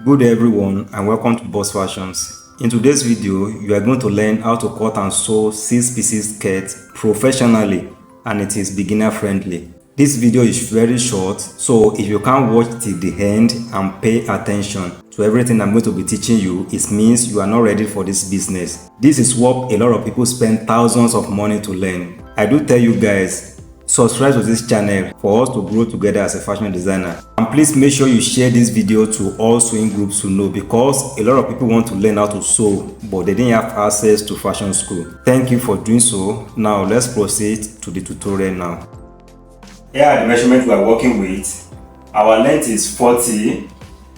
Good day everyone and welcome to Boss Fashions. In today's video, you are going to learn how to cut and sew 6-piece skirt professionally and it is beginner friendly. This video is very short, so if you can't watch till the end and pay attention to everything I'm going to be teaching you, it means you are not ready for this business. This is what a lot of people spend thousands of money to learn. I do tell you guys, subscribe to this channel for us to grow together as a fashion designer, and please make sure you share this video to all sewing groups to know, because a lot of people want to learn how to sew but they didn't have access to fashion school. Thank you for doing so. Now let's proceed to the tutorial now. Here are the measurements we are working with. Our length is 40,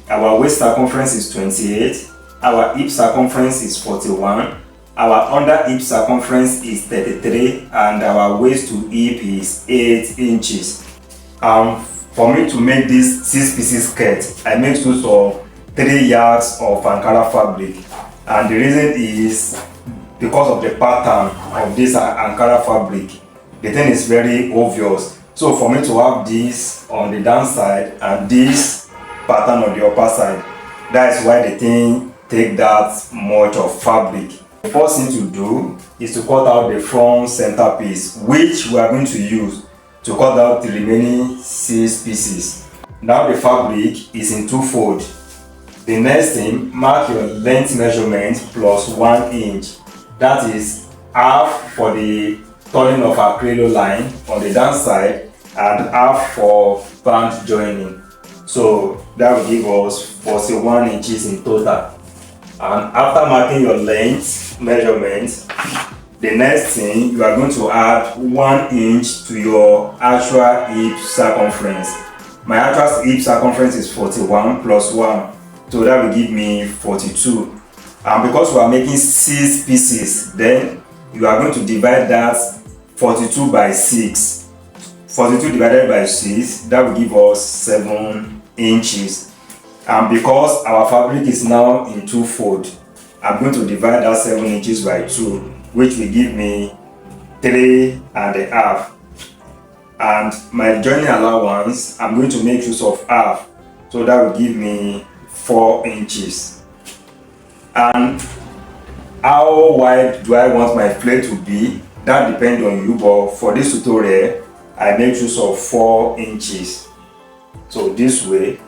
our waist circumference is 28, our hip circumference is 41, our under hip circumference is 33, and our waist to hip is 8 inches. For me to make this 6-piece skirt, I make use of 3 yards of Ankara fabric, and the reason is because of the pattern of this Ankara fabric. The thing is very obvious. So for me to have this on the downside and this pattern on the upper side, that is why the thing take that much of fabric. The first thing to do is to cut out the front center piece, which we are going to use to cut out the remaining 6 pieces. Now the fabric is in 2 folds. The next thing, mark your length measurement plus 1 inch. That is half for the turning of acrylic line on the downside and half for band joining. So that will give us 41 inches in total. And after marking your length measurement, the next thing, you are going to add 1 inch to your actual hip circumference. My actual hip circumference is 41 plus 1, so that will give me 42. And because we are making 6 pieces, then you are going to divide that 42 by 6. 42 divided by 6, that will give us 7 inches. And because our fabric is now in 2 folds, I'm going to divide that 7 inches by 2, which will give me 3.5. And my joining allowance, I'm going to make use of half, so that will give me 4 inches. And how wide do I want my flare to be? That depends on you, but for this tutorial, I make use of 4 inches. So this way,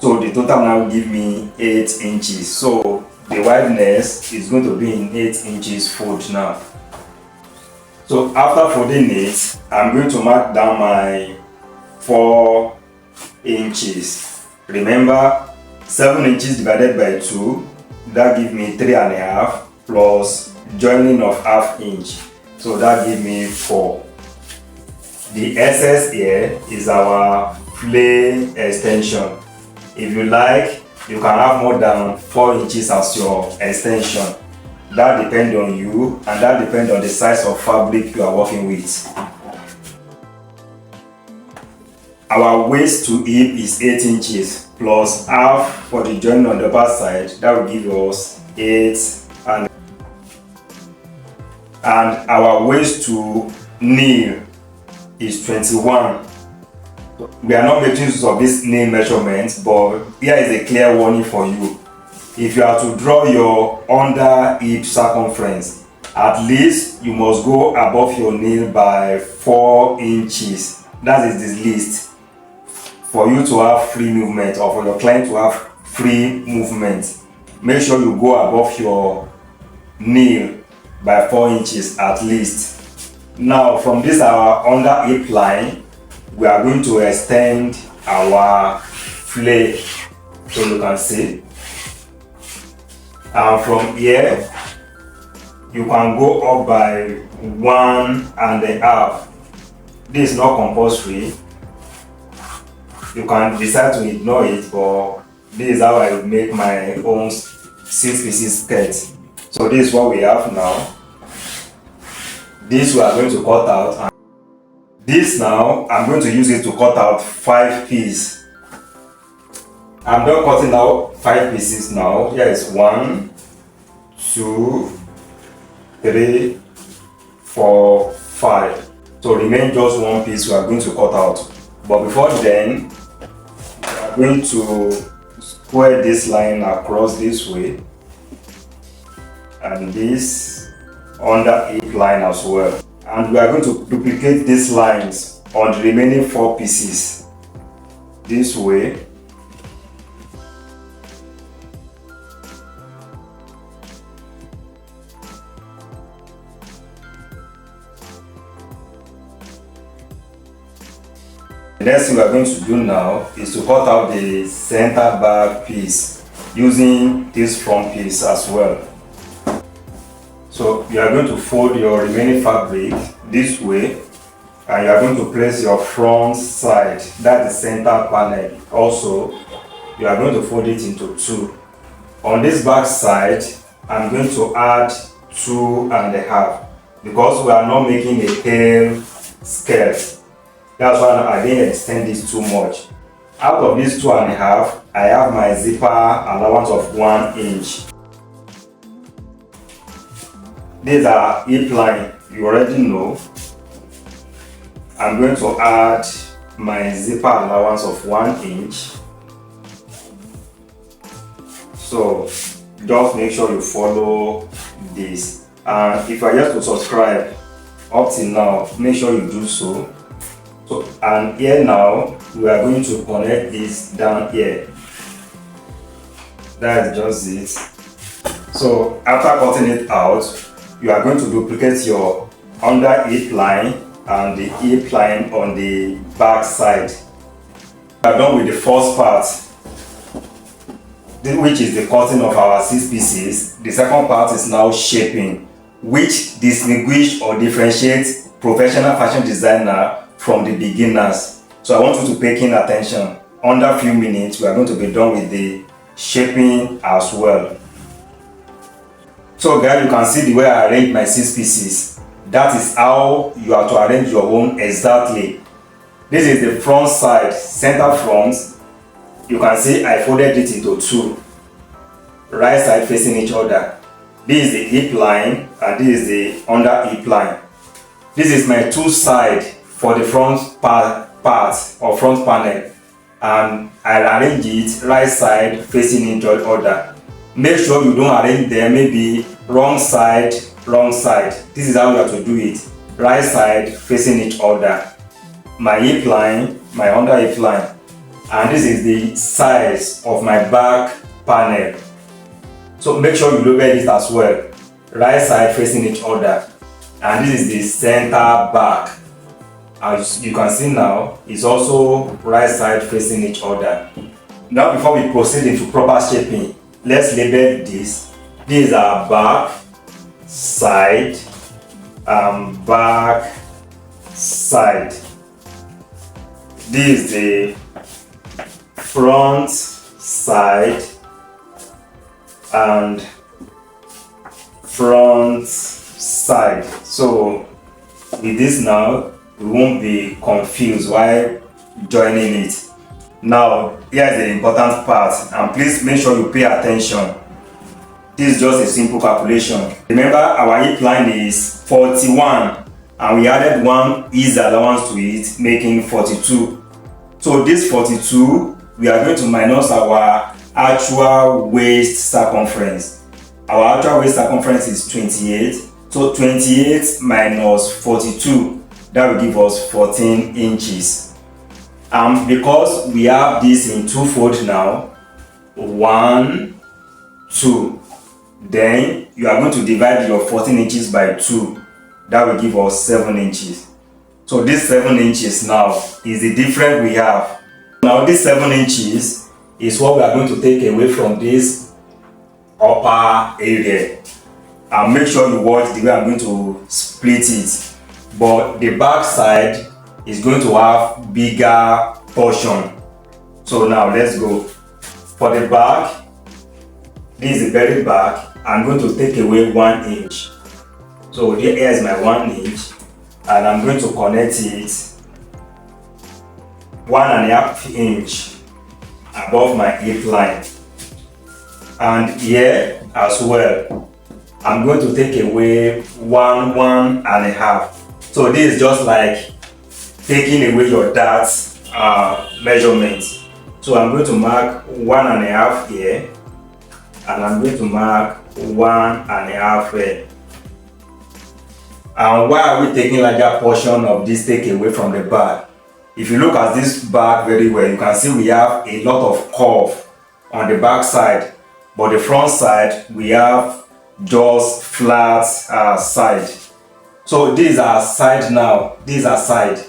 so the total now give me 8 inches. So the wideness is going to be in 8 inches fold now. So after folding it, I'm going to mark down my 4 inches. Remember, 7 inches divided by 2, that gives me 3.5 plus joining of ½ inch. So that gives me 4. The excess here is our flare extension. If you like, you can have more than 4 inches as your extension. That depends on you, and that depends on the size of fabric you are working with. Our waist to hip is 8 inches plus half for the joint on the back side. That will give us 8, and our waist to knee is 21. We are not making use of this knee measurement, but here is a clear warning for you. If you are to draw your under hip circumference, at least you must go above your knee by 4 inches. That is the least for you to have free movement, or for your client to have free movement. Make sure you go above your knee by 4 inches at least. Now from this our under hip line, we are going to extend our flare, so you can see. And from here, you can go up by 1.5. This is not compulsory. You can decide to ignore it, but this is how I make my own 6-piece skirt. So this is what we have now. This we are going to cut out, and this now I'm going to use it to cut out 5 pieces. I'm done cutting out 5 pieces now. Here is 1, 2, 3, 4, 5. So remain just 1 piece we are going to cut out. But before then, we are going to square this line across this way, and this under each line as well. And we are going to duplicate these lines on the remaining 4 pieces this way. The next thing we are going to do now is to cut out the center back piece using this front piece as well. So you are going to fold your remaining fabric this way, and you are going to place your front side, that's the center panel. Also, you are going to fold it into 2. On this back side, I'm going to add 2.5 because we are not making a tail skirt. That's why I didn't extend this too much. Out of this 2.5, I have my zipper allowance of 1 inch. These are hip line, you already know. I'm going to add my zipper allowance of 1 inch. So just make sure you follow this. And if you are yet to subscribe up till now, make sure you do so. And here now, we are going to connect this down here. That's just it. So after cutting it out, you are going to duplicate your under hip line and the hip line on the back side. We are done with the first part, which is the cutting of our 6 pieces. The second part is now shaping, which distinguish or differentiates professional fashion designer from the beginners. So I want you to pay keen attention. Under a few minutes, we are going to be done with the shaping as well. So guys, you can see the way I arrange my 6 pieces. That is how you have to arrange your own exactly. This is the front side, center front. You can see I folded it into 2. Right side facing each other. This is the hip line and this is the under hip line. This is my 2 side for the front part or front panel, and I'll arrange it right side facing each other. Make sure you don't arrange them maybe wrong side, wrong side. This is how you have to do it. Right side facing each other. My hip line, my under hip line, and this is the size of my back panel. So make sure you look at it as well. Right side facing each other, and this is the center back. As you can see now, it's also right side facing each other. Now before we proceed into proper shaping, let's label this. This is our back, side, and back, side. This is the front, side, and front, side. So with this now, we won't be confused while joining it. Now, here is the important part, and please make sure you pay attention. This is just a simple calculation. Remember, our hip line is 41, and we added 1 ease allowance to it, making 42. So this 42, we are going to minus our actual waist circumference. Our actual waist circumference is 28. So 28 minus 42. That will give us 14 inches. Because we have this in 2 folds now, 1, 2, then you are going to divide your 14 inches by 2. That will give us 7 inches. So this 7 inches now is the difference we have. Now this 7 inches is what we are going to take away from this upper area. And make sure you watch the way I'm going to split it. But the back side is going to have bigger portion. So now let's go. For the back, this is the very back. I'm going to take away 1 inch. So here is my 1 inch, and I'm going to connect it 1.5 inch above my hip line. And here as well, I'm going to take away 1.5. So this is just like taking away your dart measurement. So I'm going to mark 1.5 here, and I'm going to mark 1.5 here. And why are we taking larger portion of this takeaway from the bag? If you look at this bag very well, you can see we have a lot of curve on the back side, but the front side we have just flat side. So these are side now, these are side.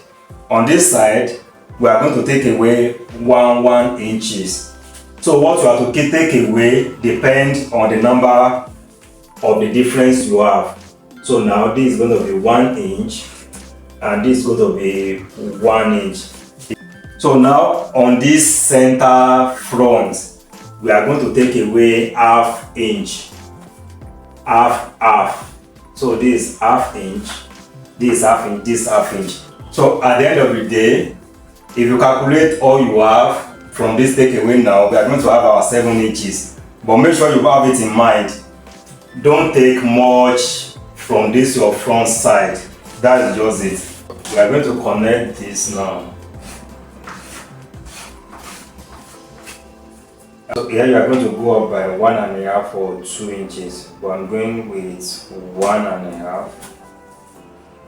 On this side, we are going to take away 1 inches. So what you have to take away depends on the number of the difference you have. So now this is going to be 1 inch, and this is going to be 1 inch. So now on this center front, we are going to take away ½ inch, half. So this is ½ inch, this is ½ inch, this is ½ inch. So at the end of the day, if you calculate all you have from this takeaway now, we are going to have our 7 inches. But make sure you have it in mind. Don't take much from this your front side. That is just it. We are going to connect this now. So here you are going to go up by 1.5 or 2 inches, but I'm going with 1.5.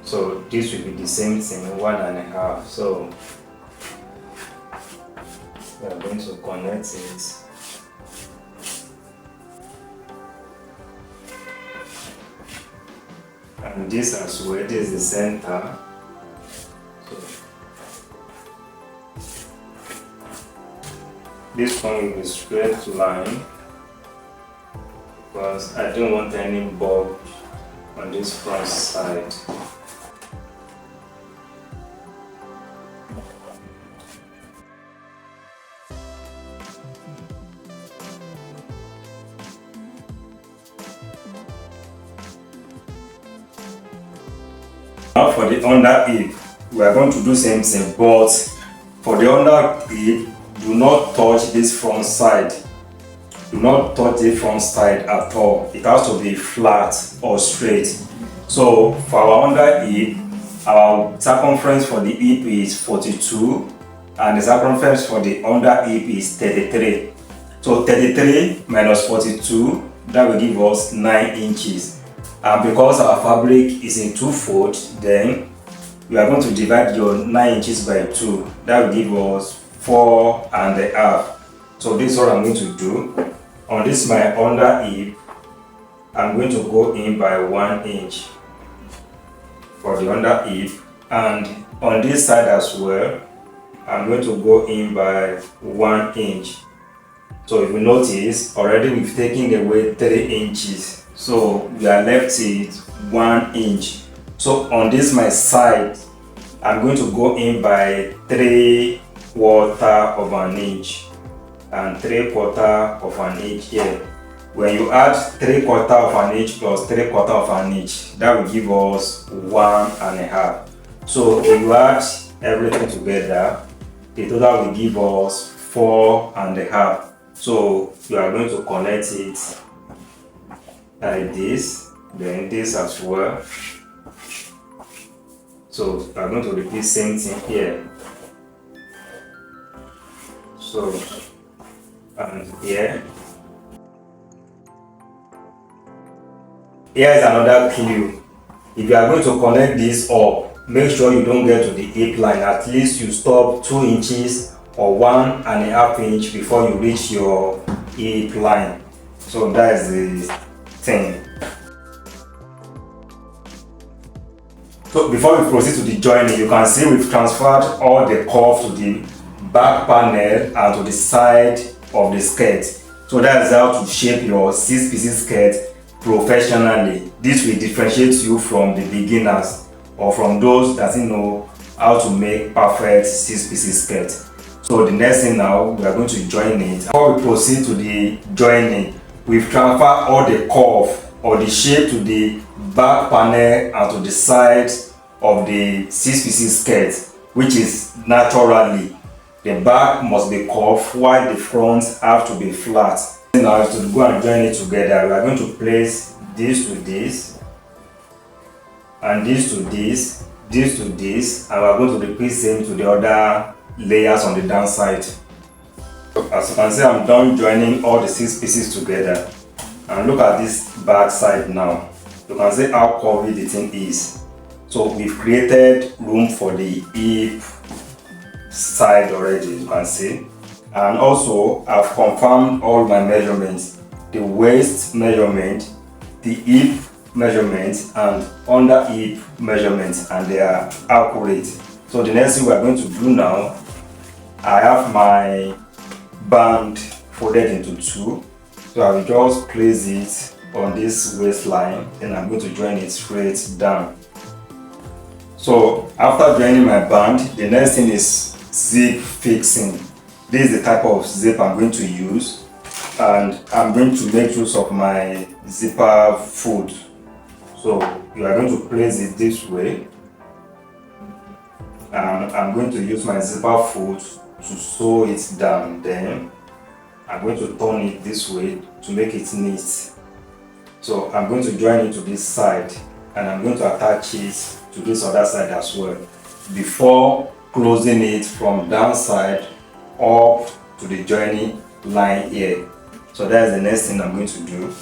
So this will be the same thing, 1.5. So we are going to connect it. And this as well, this is the center. So this one will be straight line, because I don't want any bulge on this front side. Now for the under hip, we are going to do same thing, but for the under hip, do not touch this front side. Do not touch the front side at all. It has to be flat or straight. So for our under hip, our circumference for the hip is 42, and the circumference for the under hip is 33. So 33 minus 42, that will give us 9 inches. And because our fabric is in 2/4, then we are going to divide your 9 inches by 2. That will give us 4.5. So this is what I'm going to do. On this my under hip, I'm going to go in by 1 inch for the under hip, and on this side as well, I'm going to go in by 1 inch. So if you notice, already we've taken away 3 inches. So we are left with 1 inch. So on this my side, I'm going to go in by 3/4 of an inch and 3/4 of an inch here. When you add 3/4 of an inch plus 3/4 of an inch, that will give us 1.5. So if you add everything together, the total will give us 4.5. So you are going to connect it like this, then this as well. So we are going to repeat same thing here. So and here is another clue. If you are going to connect this up, make sure you don't get to the hip line. At least you stop 2 inches or 1.5 inch before you reach your hip line. So that is the thing. So before we proceed to the joining, you can see we've transferred all the curve to the back panel and to the side of the skirt. So that's how to shape your 6-piece skirt professionally. This will differentiate you from the beginners or from those that doesn't know how to make perfect 6-piece skirt. So the next thing now, we are going to join it. Before we proceed to the joining, we've transferred all the curve or the shape to the back panel and to the side of the 6-piece skirt, which is naturally the back must be curved while the front have to be flat. Now to go and join it together, we are going to place this to this and this to this, this to this, and we are going to repeat same to the other layers on the downside. As you can see, I'm done joining all the 6 pieces together, and look at this back side now. You can see how curvy the thing is. So we've created room for the hip side already, you can see. And also I've confirmed all my measurements, the waist measurement, the hip measurements, and under hip measurements, and they are accurate. So the next thing we are going to do now, I have my band folded into 2, so I will just place it on this waistline, and I'm going to join it straight down. So after joining my band, the next thing is zip fixing. This is the type of zip I'm going to use, and I'm going to make use of my zipper foot. So you are going to place it this way, and I'm going to use my zipper foot to sew it down. Then I'm going to turn it this way to make it neat. So I'm going to join it to this side, and I'm going to attach it to this other side as well, before closing it from downside up to the joining line here. So that's the next thing I'm going to do.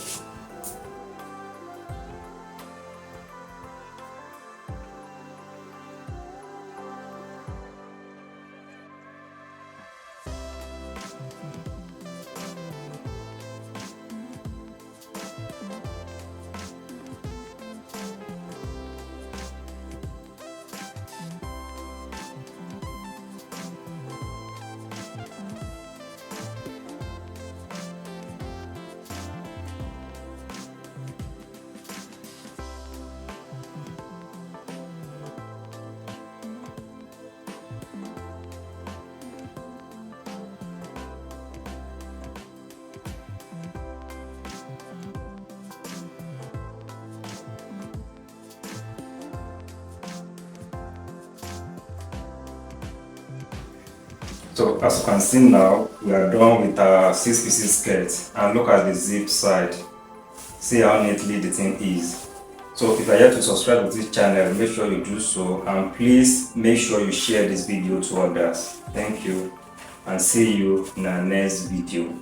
So as you can see now, we are done with our 6 pieces skirt, and look at the zip side. See how neatly the thing is. So if you are yet to subscribe to this channel, make sure you do so, and please make sure you share this video to others. Thank you, and see you in our next video.